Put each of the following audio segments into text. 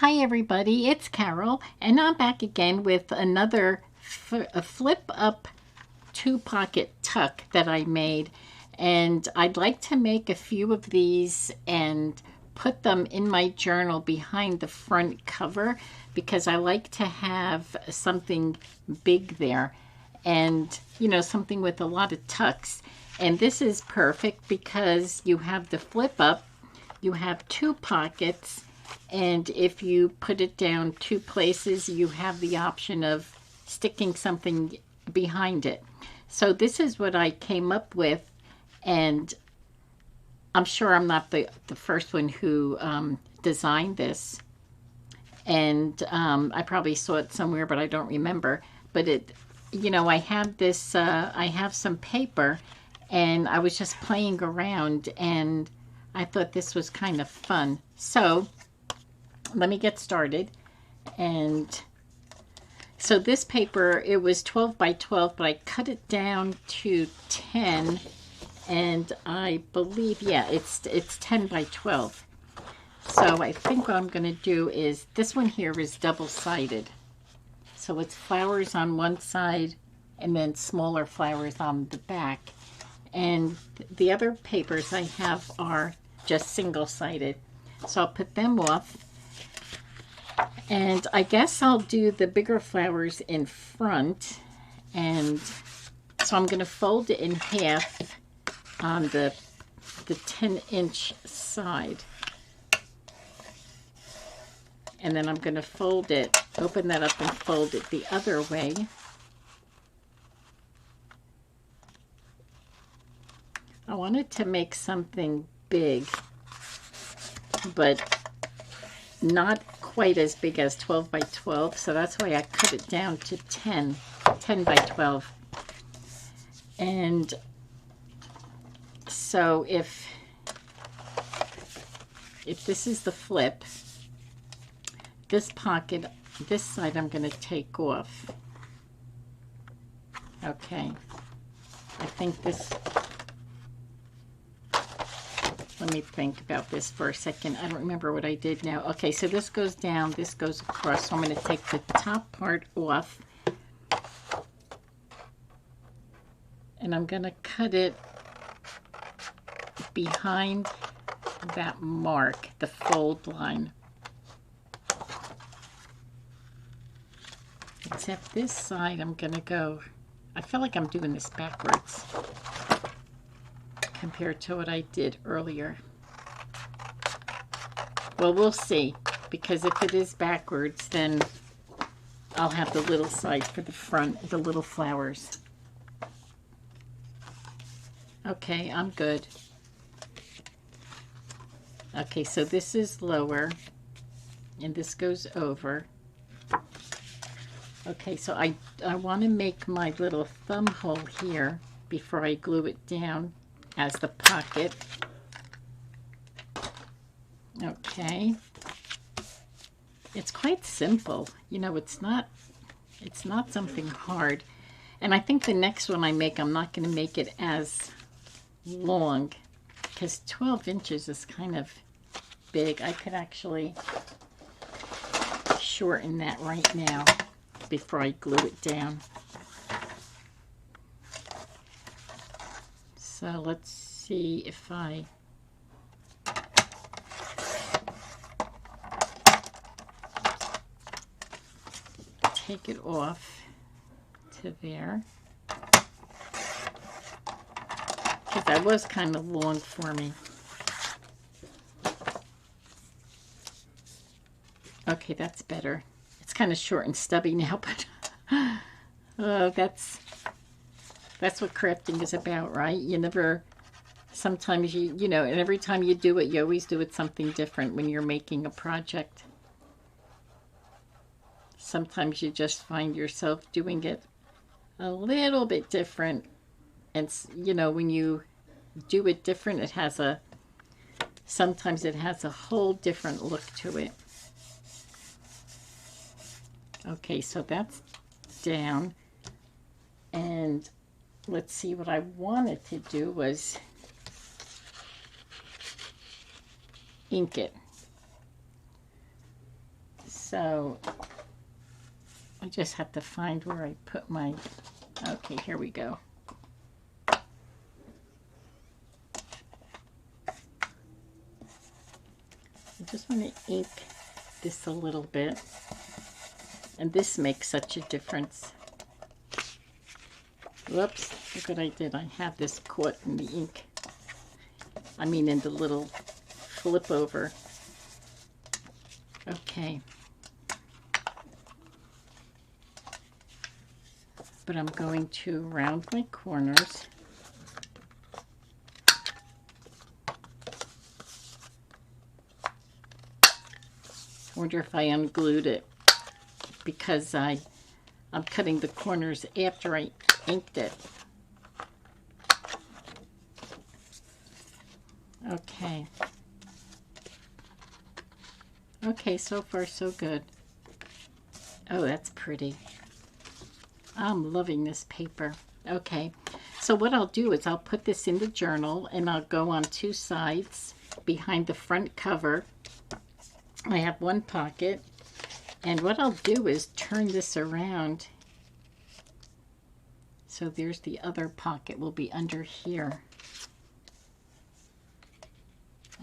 Hi everybody, it's Carol, and I'm back again with another a flip up two pocket tuck that I made. And I'd like to make a few of these and put them in my journal behind the front cover because I like to have something big there and something with a lot of tucks. And this is perfect because you have the flip up, you have two pockets, and if you put it down two places, you have the option of sticking something behind it. So this is what I came up with, and I'm sure I'm not the first one who designed this. And I probably saw it somewhere, but I don't remember. But I have this, I have some paper, and I was just playing around, and I thought this was kind of fun. So let me get started. And so this paper, it was 12 by 12, but I cut it down to 10, and I believe, yeah, it's 10 by 12. So I think what I'm going to do is, this one here is double-sided. So it's flowers on one side and then smaller flowers on the back. And the other papers I have are just single-sided. So I'll put them off. And I guess I'll do the bigger flowers in front. And so I'm going to fold it in half on the 10-inch side. And then I'm going to fold it, open that up and fold it the other way. I wanted to make something big, but not quite as big as 12 by 12, so that's why I cut it down to 10 by 12. And so if this is the flip, this pocket, this side I'm going to take off. Okay, I think this, let me think about this for a second. I don't remember what I did now. Okay, so this goes down, this goes across. So I'm going to take the top part off. And I'm going to cut it behind that mark, the fold line. Except this side, I'm going to go, I feel like I'm doing this backwards compared to what I did earlier. Well, we'll see, because if it is backwards, then I'll have the little side for the front, the little flowers. Okay, I'm good. Okay, so this is lower, and this goes over. Okay, so I want to make my little thumb hole here before I glue it down as the pocket. Okay. It's quite simple. It's not something hard. And I think the next one I make, I'm not going to make it as long because 12 inches is kind of big. I could actually shorten that right now before I glue it down. So let's see if I take it off to there, because that was kind of long for me. Okay, that's better. It's kind of short and stubby now, but that's what crafting is about, right? You never, sometimes and every time you do it, you always do it something different when you're making a project. Sometimes you just find yourself doing it a little bit different. And, when you do it different, sometimes it has a whole different look to it. Okay, so that's down. And let's see, what I wanted to do was ink it. So I just have to find where I put my, okay, here we go. I just want to ink this a little bit. And this makes such a difference. Whoops, look what I did. I have this caught in the ink. I mean in the little flip over. Okay. But I'm going to round my corners. I wonder if I unglued it because I'm cutting the corners after I inked it. Okay. Okay, so far so good. Oh, that's pretty. I'm loving this paper. Okay, so what I'll do is I'll put this in the journal and I'll go on two sides behind the front cover. I have one pocket, and what I'll do is turn this around. So there's the other pocket will be under here.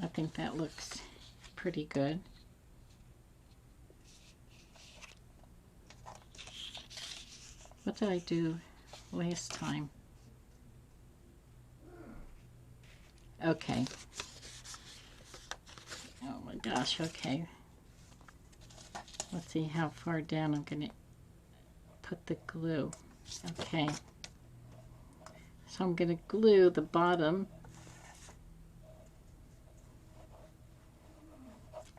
I think that looks pretty good. What did I do last time? Okay. Oh my gosh, okay. Let's see how far down I'm going to put the glue. Okay. So I'm going to glue the bottom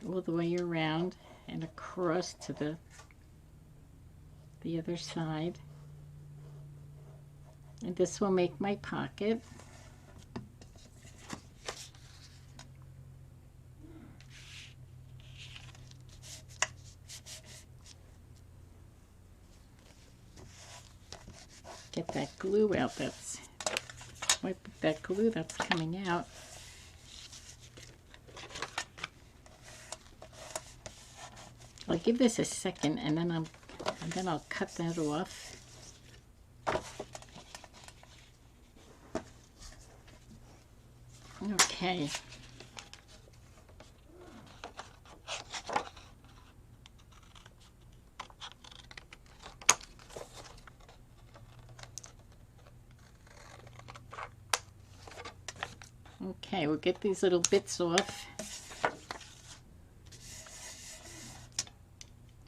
all the way around and across to the other side. And this will make my pocket. Get that glue out. Wipe that glue that's coming out. I'll give this a second, and then I'll cut that off. Okay. Okay, we'll get these little bits off.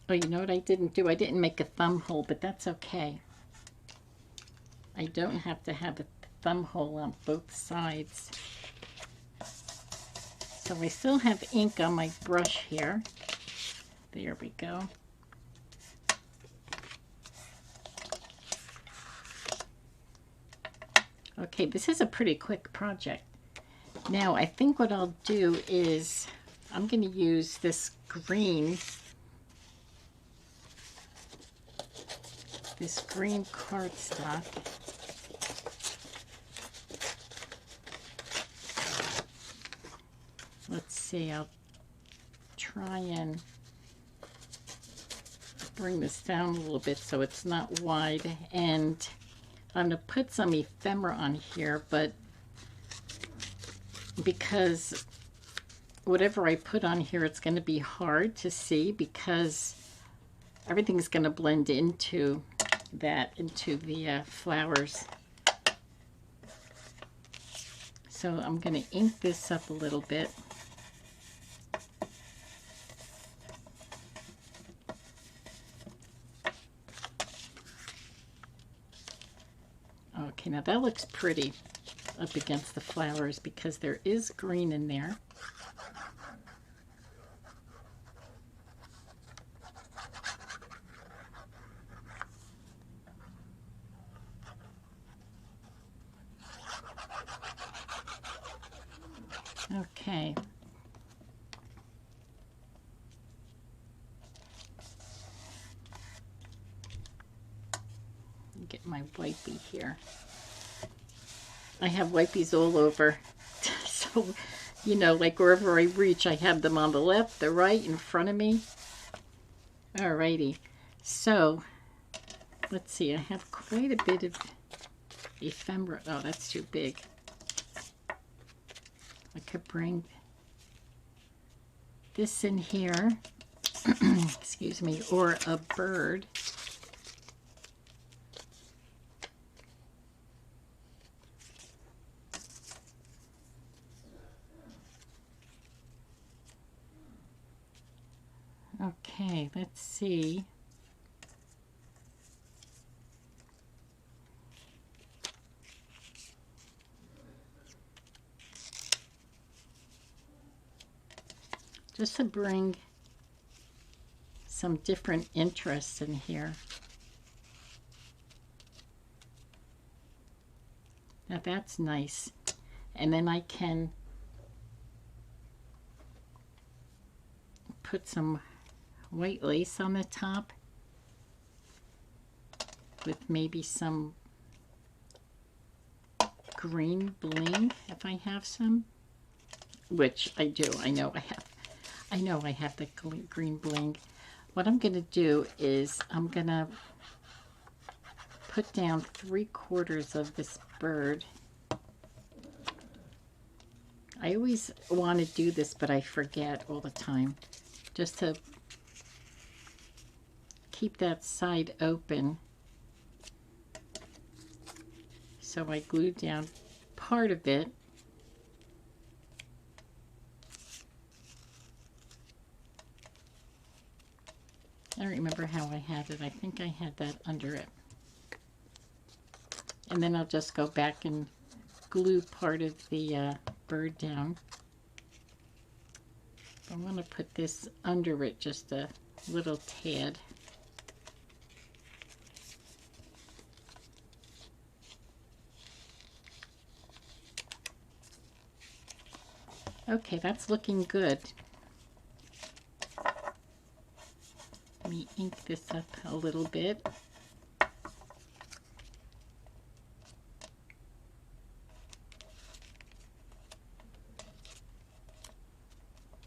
Oh, you know what I didn't do? I didn't make a thumb hole, but that's okay. I don't have to have a thumb hole on both sides. So I still have ink on my brush here. There we go. Okay, this is a pretty quick project. Now, I think what I'll do is I'm going to use this green cardstock. Let's see, I'll try and bring this down a little bit so it's not wide, and I'm going to put some ephemera on here, but because whatever I put on here, it's going to be hard to see because everything's going to blend into the flowers. So I'm going to ink this up a little bit. Okay, now that looks pretty up against the flowers because there is green in there. Okay. Get my wipey here. I have wipies all over. So, you know, like wherever I reach, I have them on the left, the right, in front of me. Alrighty, so let's see, I have quite a bit of ephemera. Oh, that's too big. I could bring this in here, excuse me, or a bird. Okay, let's see. Just to bring some different interests in here. Now that's nice. And then I can put some white lace on the top with maybe some green bling if I have some, which I do. I know I have the green bling. What I'm going to do is I'm going to put down 3/4 of this bird. I always want to do this, but I forget all the time. Just to keep that side open. So I glue down part of it. I don't remember how I had it. I think I had that under it. And then I'll just go back and glue part of the bird down. I want to put this under it just a little tad. Okay, that's looking good. Let me ink this up a little bit.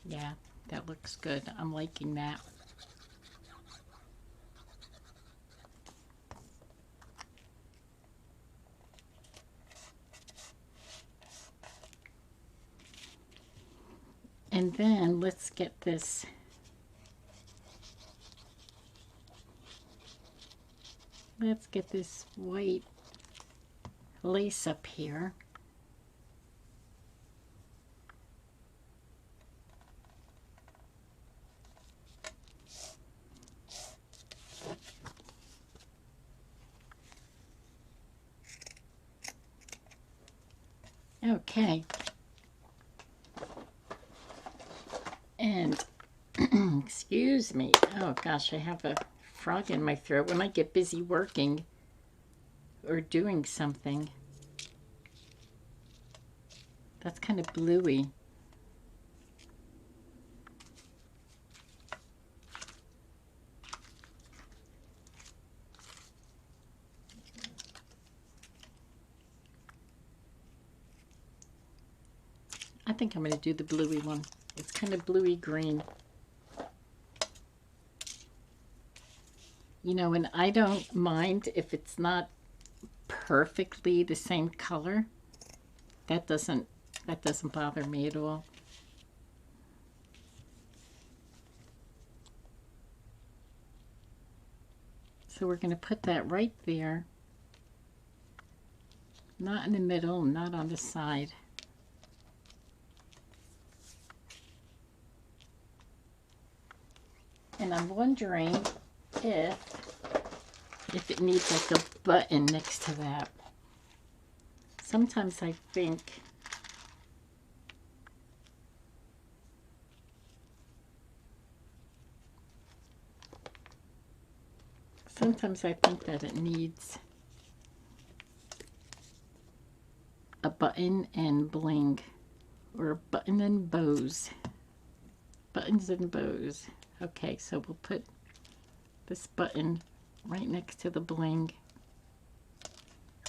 Yeah, that looks good. I'm liking that. And then let's get this white lace up here. Okay. And excuse me. Oh gosh, I have a frog in my throat when I get busy working or doing something. That's kind of bluey. I think I'm going to do the bluey one. It's kind of bluey green. You know, and I don't mind if it's not perfectly the same color. That doesn't bother me at all. So we're going to put that right there. Not in the middle, not on the side. And I'm wondering if it needs like a button next to that. Sometimes I think that it needs a button and bling, or a button and bows. Buttons and bows. Okay, so we'll put this button right next to the bling.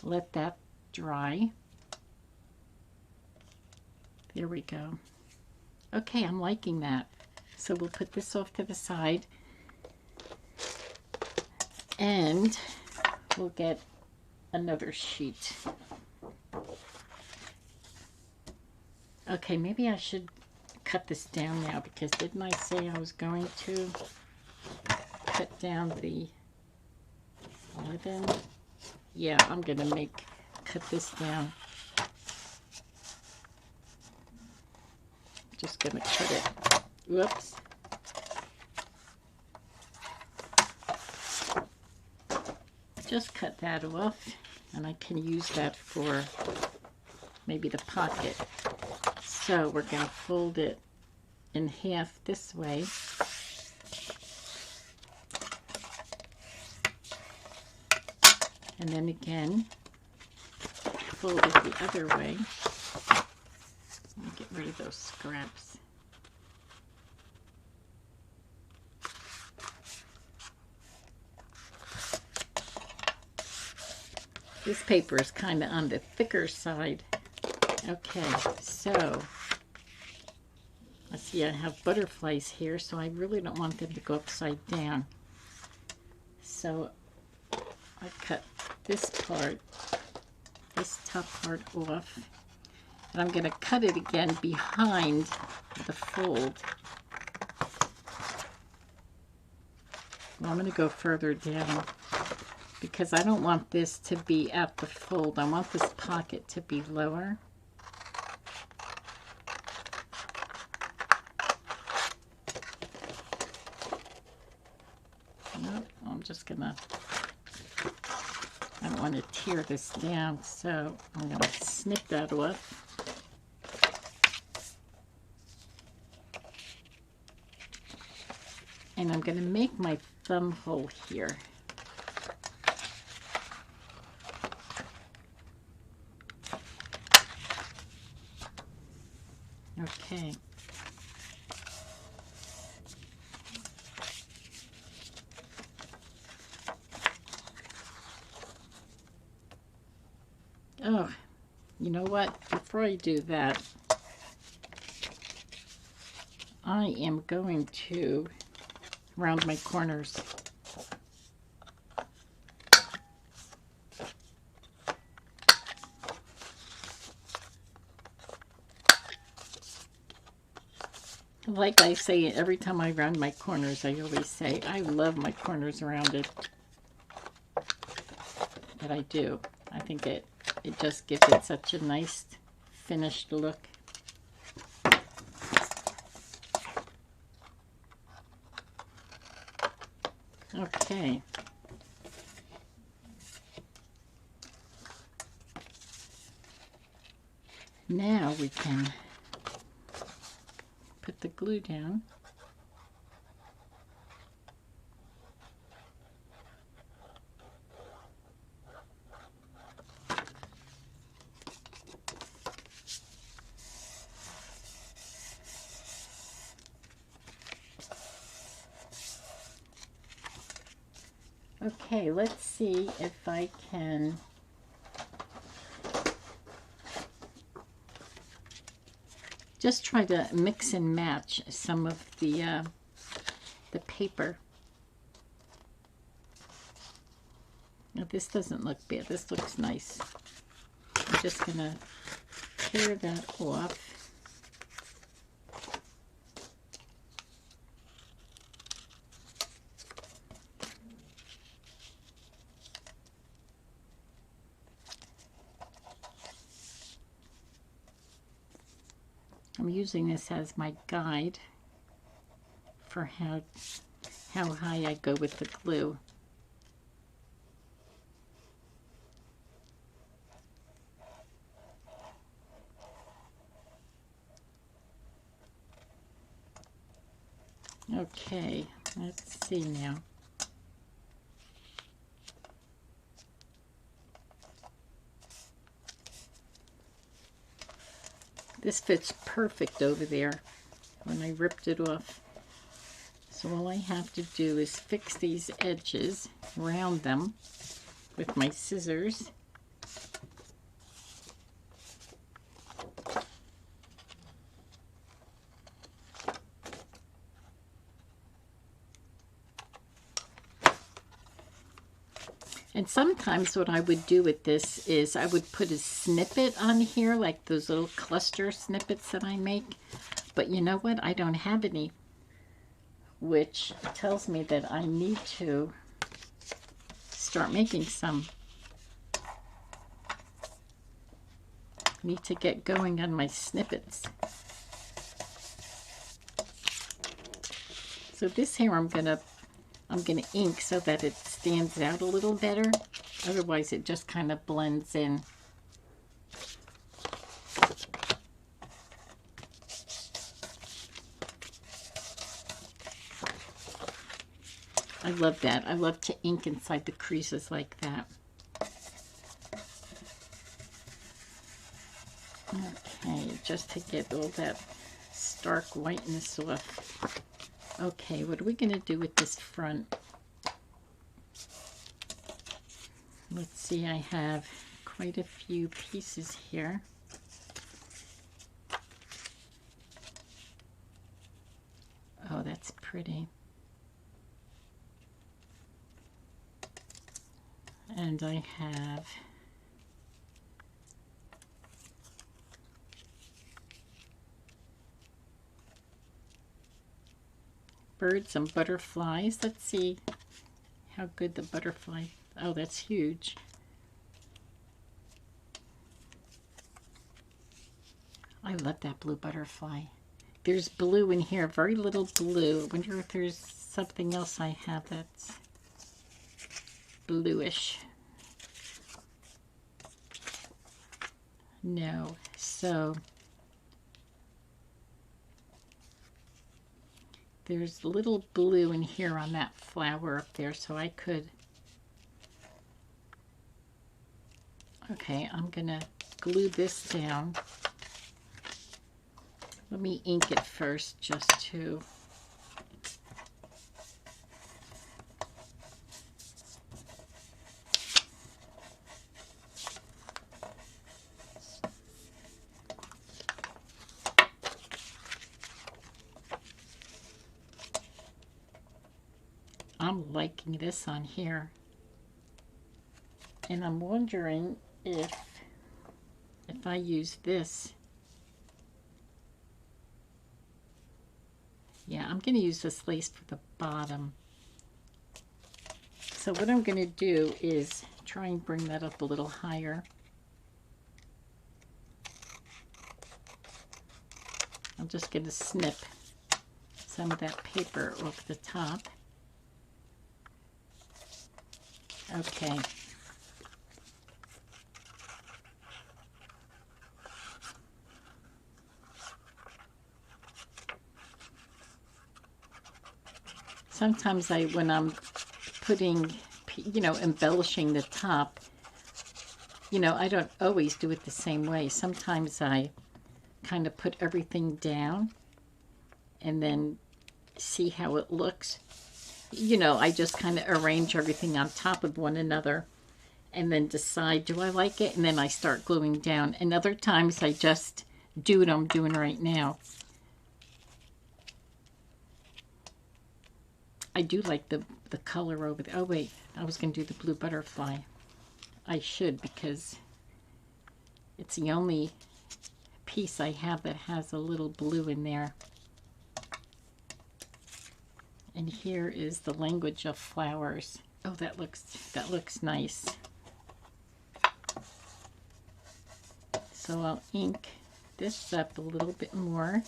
Let that dry. There we go. Okay, I'm liking that. So we'll put this off to the side. And we'll get another sheet. Okay, maybe I should cut this down now, because didn't I say I was going to cut down the ribbon? Yeah, I'm gonna cut this down. Just gonna cut it. Whoops. Just cut that off, and I can use that for maybe the pocket. So we're going to fold it in half this way. And then again, fold it the other way. Let me get rid of those scraps. This paper is kind of on the thicker side. Okay, so I see I have butterflies here, so I really don't want them to go upside down. So I cut this part, this top part off, and I'm going to cut it again behind the fold. Well, I'm going to go further down, because I don't want this to be at the fold. I want this pocket to be lower. Nope, I'm just gonna, I don't want to tear this down, so I'm gonna snip that off. And I'm gonna make my thumb hole here. Okay. Oh, you know what? Before I do that, I am going to round my corners. Like I say, every time I round my corners, I always say, I love my corners rounded. But I do. I think it just gives it such a nice finished look. Okay. Now we can put the glue down. Okay, let's see if I can just try to mix and match some of the paper. Now this doesn't look bad. This looks nice. I'm just gonna tear that off. I'm using this as my guide for how high I go with the glue. Okay, let's see now. This fits perfect over there when I ripped it off. So all I have to do is fix these edges, round them with my scissors. And sometimes what I would do with this is I would put a snippet on here, like those little cluster snippets that I make. But you know what? I don't have any, which tells me that I need to start making some. Need to get going on my snippets. So this here I'm gonna ink so that it stands out a little better. Otherwise it just kind of blends in. I love that. I love to ink inside the creases like that. Okay, just to get all that stark whiteness off. Okay, what are we going to do with this front? Let's see, I have quite a few pieces here. Oh, that's pretty. And I have birds and butterflies. Let's see how good the butterfly. Oh, that's huge. I love that blue butterfly. There's blue in here, very little blue. I wonder if there's something else I have that's bluish. No. So there's little blue in here on that flower up there, so I could. Okay, I'm gonna glue this down. Let me ink it first just to. I'm liking this on here. And I'm wondering if I use this. Yeah, I'm going to use this lace for the bottom. So what I'm going to do is try and bring that up a little higher. I'm just going to snip some of that paper off the top. Okay. Sometimes when I'm putting, embellishing the top, I don't always do it the same way. Sometimes I kind of put everything down and then see how it looks. I just kind of arrange everything on top of one another and then decide, do I like it? And then I start gluing down. And other times I just do what I'm doing right now. I do like the color over there. Oh, wait. I was going to do the blue butterfly. I should, because it's the only piece I have that has a little blue in there. And here is the language of flowers. Oh, that looks nice. So I'll ink this up a little bit more.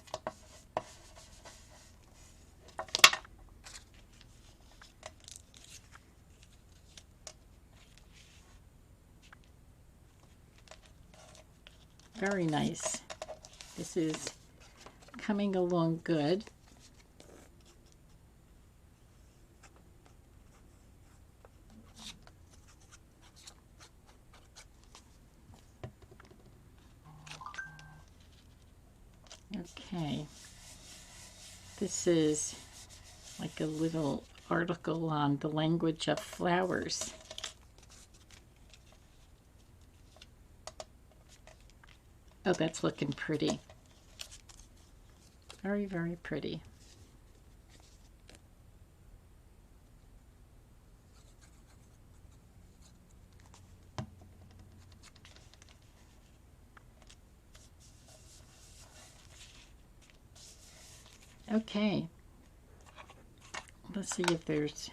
Very nice. This is coming along good. Okay. This is like a little article on the language of flowers. Oh, that's looking pretty. Very, very pretty. Okay. Let's see if there's...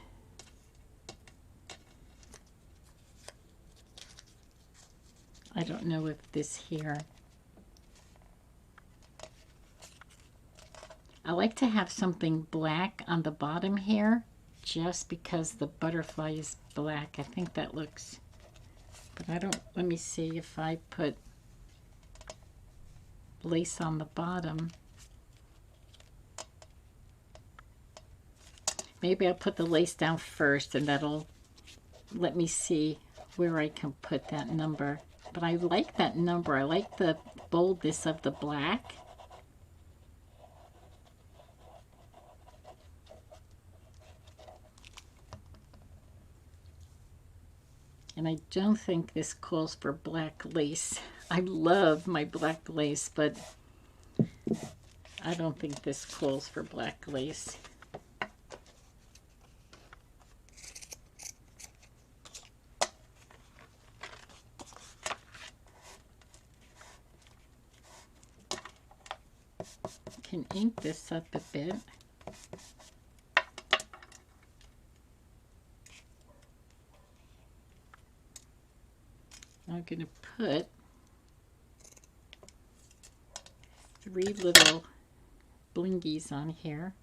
I don't know if this here... I like to have something black on the bottom here, just because the butterfly is black. I think that looks... But I don't... Let me see if I put lace on the bottom. Maybe I'll put the lace down first, and that'll let me see where I can put that number. But I like that number. I like the boldness of the black. And I don't think this calls for black lace. I love my black lace, but I don't think this calls for black lace. Can ink this up a bit. I'm going to put 3 little blingies on here.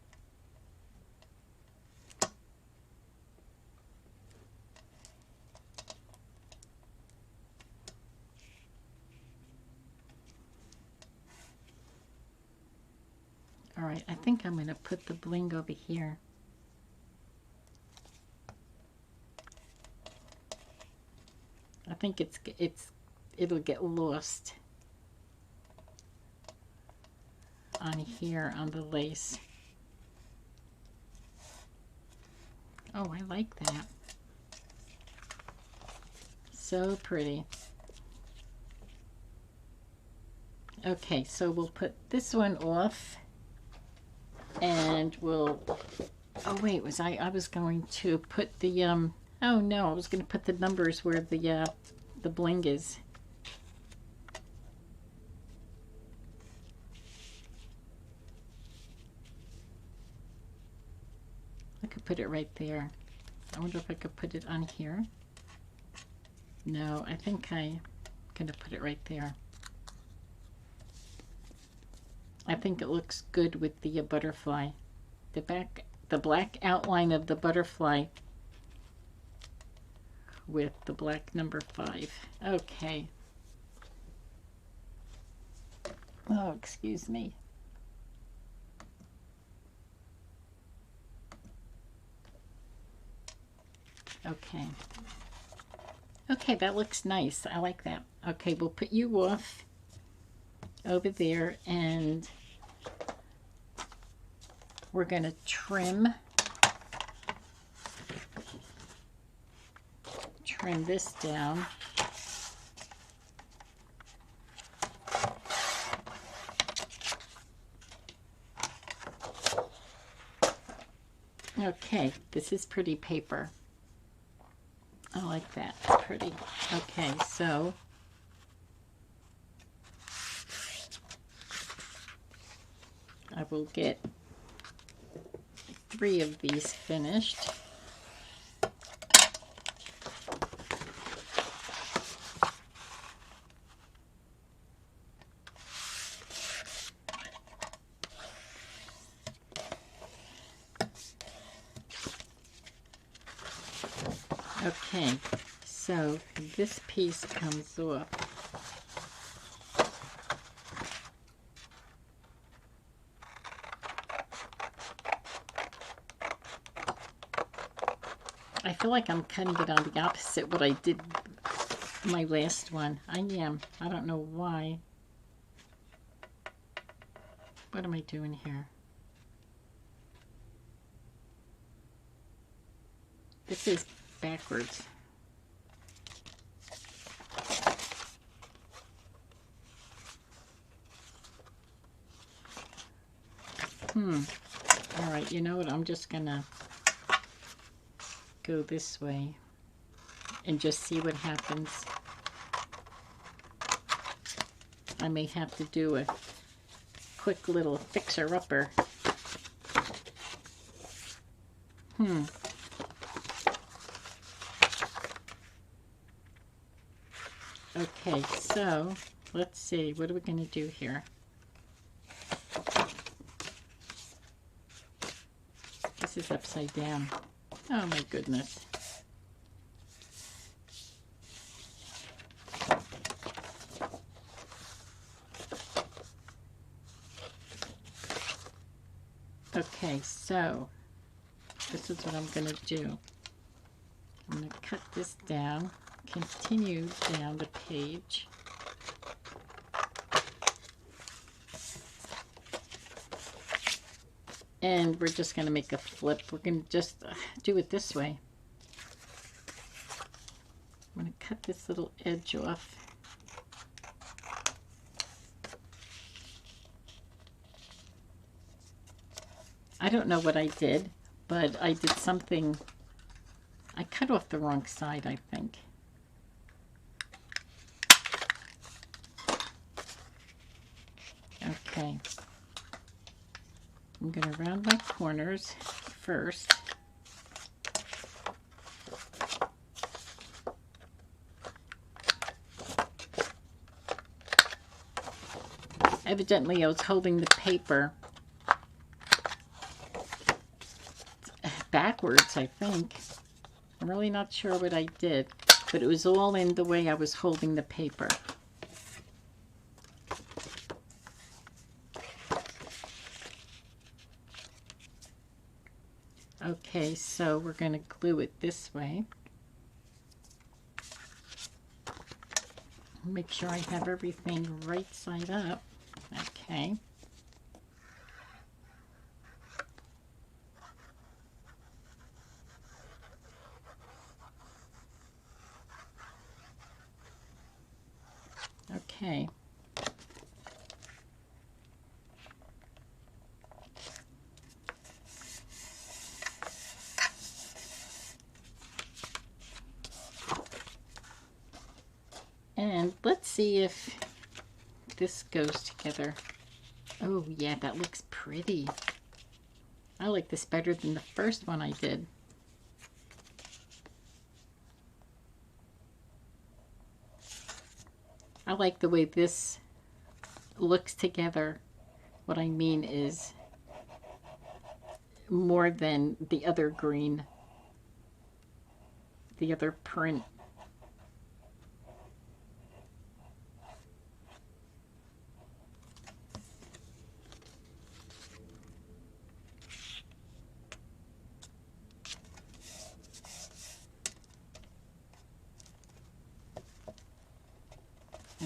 All right, I think I'm going to put the bling over here. I think it'll get lost on here on the lace. Oh, I like that. So pretty. Okay, so we'll put this one off, and we'll... Oh wait, I was going to put the oh no, I was going to put the numbers where the bling is. I could put it right there. I wonder if I could put it on here. No, I think I'm going to put it right there. I think it looks good with the butterfly. The black outline of the butterfly with the black number 5. Okay. Oh, excuse me. Okay. Okay, that looks nice. I like that. Okay, we'll put you off over there, and we're going to trim this down. Okay, this is pretty paper. I like that. It's pretty. Okay, so I will get 3 of these finished. Okay, so this piece comes off. I feel like I'm cutting it on the opposite what I did my last one. I am. I don't know why. What am I doing here? This is backwards. All right, you know what? I'm just gonna go this way and just see what happens. I may have to do a quick little fixer-upper. Okay, so let's see. What are we going to do here? This is upside down. Oh my goodness. Okay, so this is what I'm going to do. I'm going to cut this down, continue down the page. And we're just going to make a flip. We're going to just do it this way. I'm going to cut this little edge off. I don't know what I did, but I did something. I cut off the wrong side, I think. Okay. I'm going to round my corners first. Evidently, I was holding the paper backwards, I think. I'm really not sure what I did, but it was all in the way I was holding the paper. Okay, so we're going to glue it this way. Make sure I have everything right side up. Okay. Okay. And let's see if this goes together. Oh yeah, that looks pretty. I like this better than the first one I did. I like the way this looks together. What I mean is more than the other green, the other print.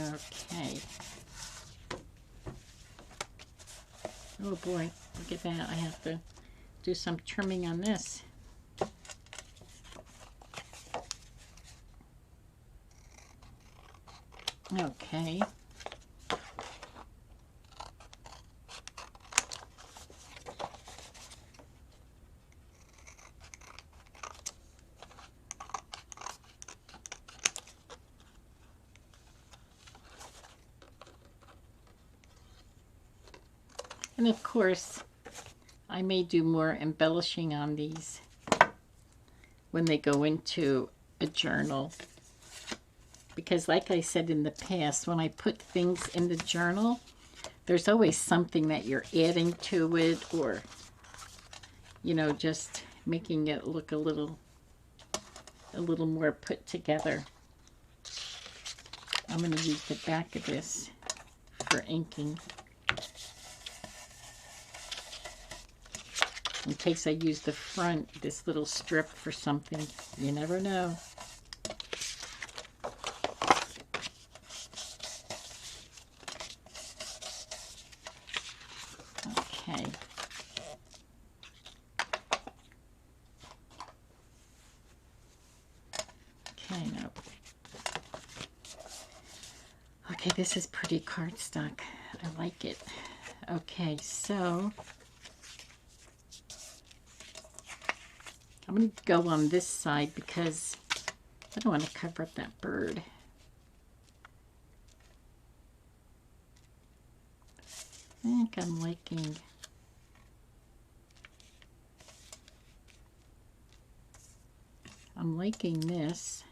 Okay. Oh boy, look at that. I have to do some trimming on this. Okay. And of course, I may do more embellishing on these when they go into a journal. Because like I said in the past, when I put things in the journal, there's always something that you're adding to it, or, you know, just making it look a little more put together. I'm going to use the back of this for inking. In case I use the front, this little strip for something. You never know. Okay. Okay, now. Okay, this is pretty cardstock. I like it. Okay, so I'm going to go on this side because I don't want to cover up that bird. I think I'm liking I'm liking this.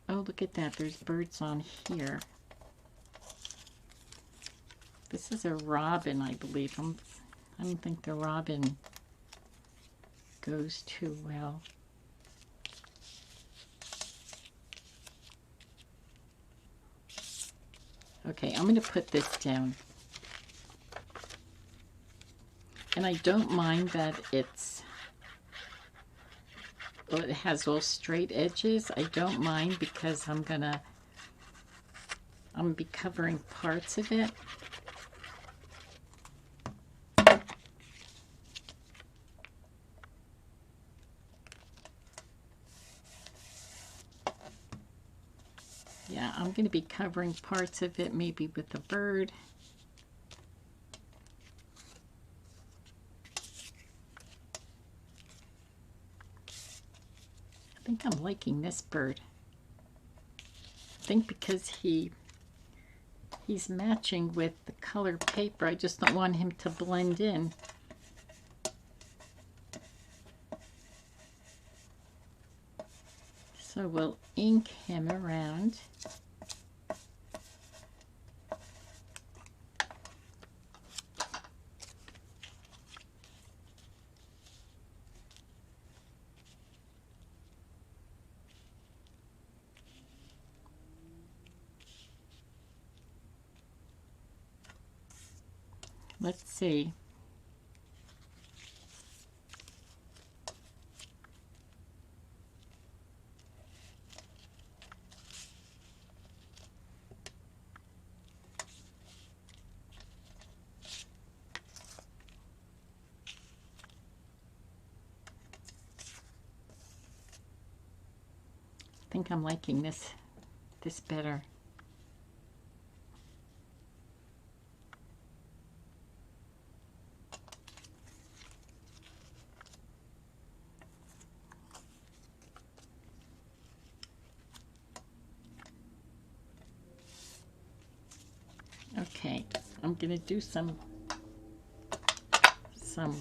Oh, look at that. There's birds on here. This is a robin, I believe. I don't think the robin goes too well. Okay, I'm going to put this down. And I don't mind that it has all straight edges. I don't mind because I'm gonna be covering parts of it. Yeah, I'm going to be covering parts of it, maybe with the bird. I think I'm liking this bird. I think because he's matching with the color paper, I just don't want him to blend in. So we'll ink him around. Let's see. I think I'm liking this better. Okay, I'm gonna do some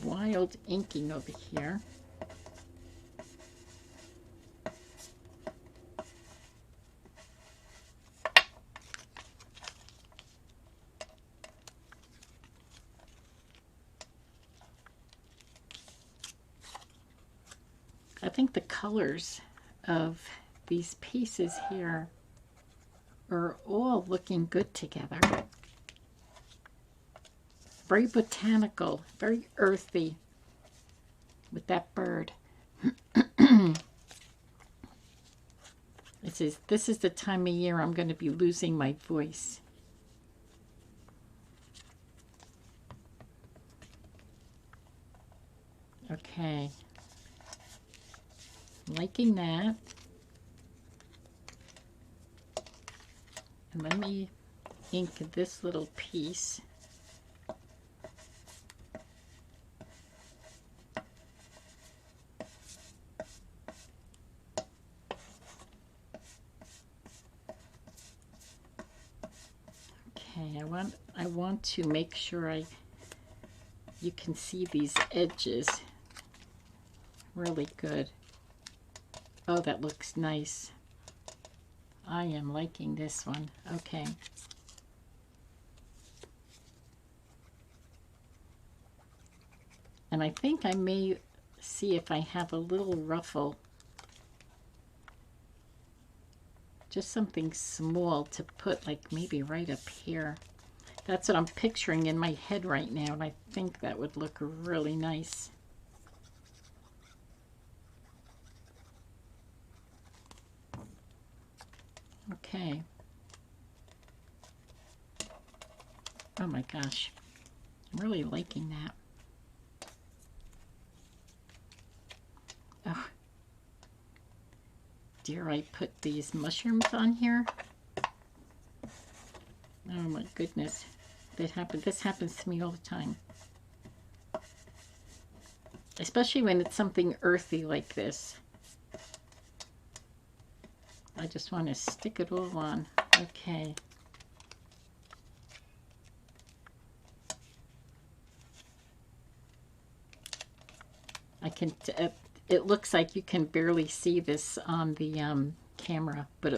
wild inking over here. I think the colors of these pieces here are all looking good together. Very botanical, very earthy with that bird. This is the time of year I'm going to be losing my voice. Okay. Liking that. And let me ink this little piece. Okay, I want to make sure you can see these edges really good. Oh, that looks nice. I am liking this one. Okay. And I think I may see if I have a little ruffle. Just something small to put, like maybe right up here. That's what I'm picturing in my head right now, and I think that would look really nice. Okay. Oh my gosh. I'm really liking that. Oh. Dare I put these mushrooms on here? Oh my goodness. This happens to me all the time. Especially when it's something earthy like this. I just want to stick it all on. Okay. I can, it looks like you can barely see this on the camera, but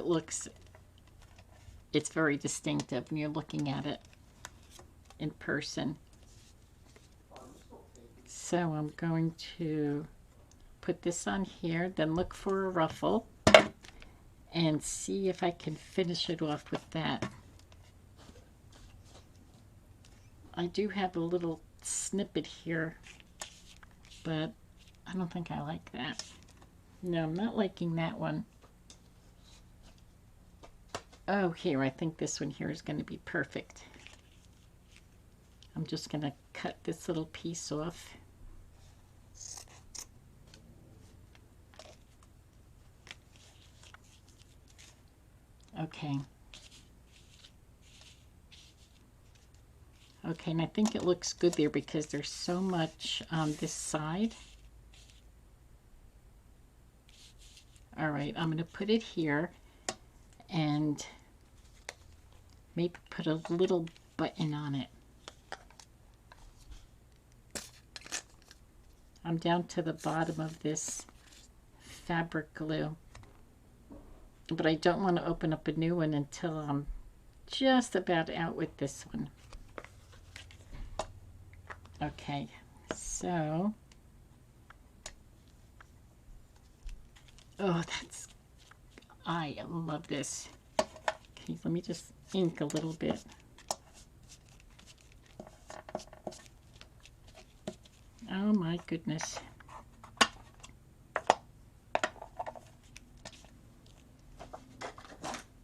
it's very distinctive when you're looking at it in person. So I'm going to put this on here, then look for a ruffle and see if I can finish it off with that. I do have a little snippet here, but I don't think I like that. No, I'm not liking that one. Oh, here, I think this one here is going to be perfect. I'm just going to cut this little piece off. Okay. Okay, and I think it looks good there because there's so much on this side. All right, I'm going to put it here and maybe put a little button on it. I'm down to the bottom of this fabric glue, but I don't want to open up a new one until I'm just about out with this one. Okay, so, oh, I love this. Okay, let me just ink a little bit. Oh my goodness.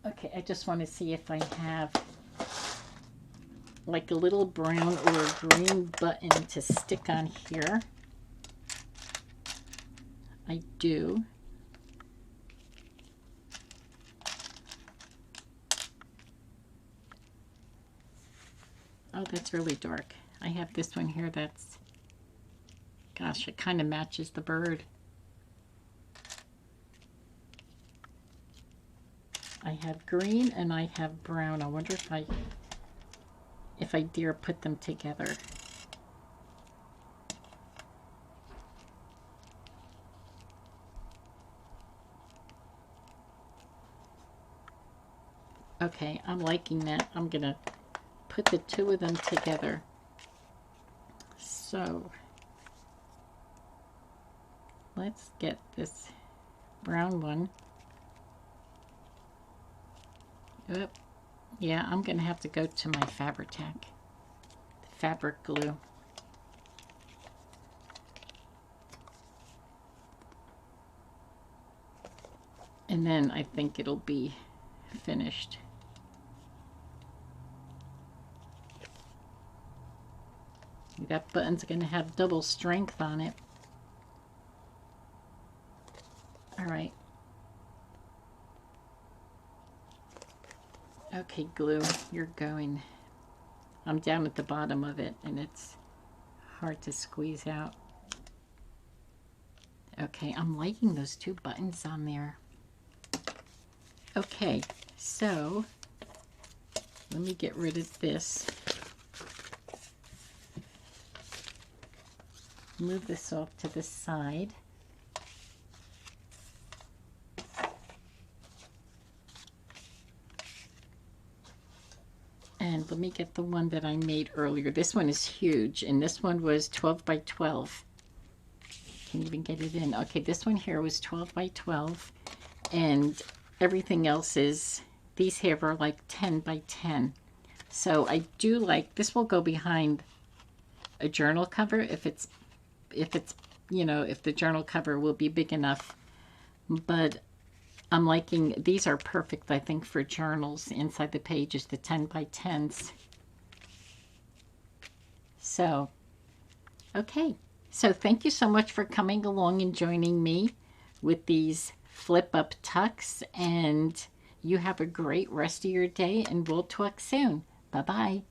Okay, I just want to see if I have like a little brown or a green button to stick on here. I do. Oh, that's really dark. I have this one here that's, gosh, it kind of matches the bird. I have green and I have brown. I wonder if I dare put them together. Okay, I'm liking that. I'm gonna put the two of them together. So let's get this brown one. Oop. Yeah, I'm gonna have to go to my Fabri-Tac fabric glue. And then I think it'll be finished. That button's going to have double strength on it. All right. Okay, glue, you're going. I'm down at the bottom of it and it's hard to squeeze out. Okay, I'm liking those two buttons on there. Okay, so let me get rid of this. Move this off to the side. And let me get the one that I made earlier. This one is huge, and this one was 12 by 12. Can't even get it in. Okay, this one here was 12 by 12, and everything else is, these here are like 10 by 10. So I do like, this will go behind a journal cover if it's, you know, if the journal cover will be big enough. But I'm liking, these are perfect, I think, for journals inside the pages, the 10 by 10s. So, okay. So thank you so much for coming along and joining me with these flip up tucks. And you have a great rest of your day, and we'll talk soon. Bye-bye.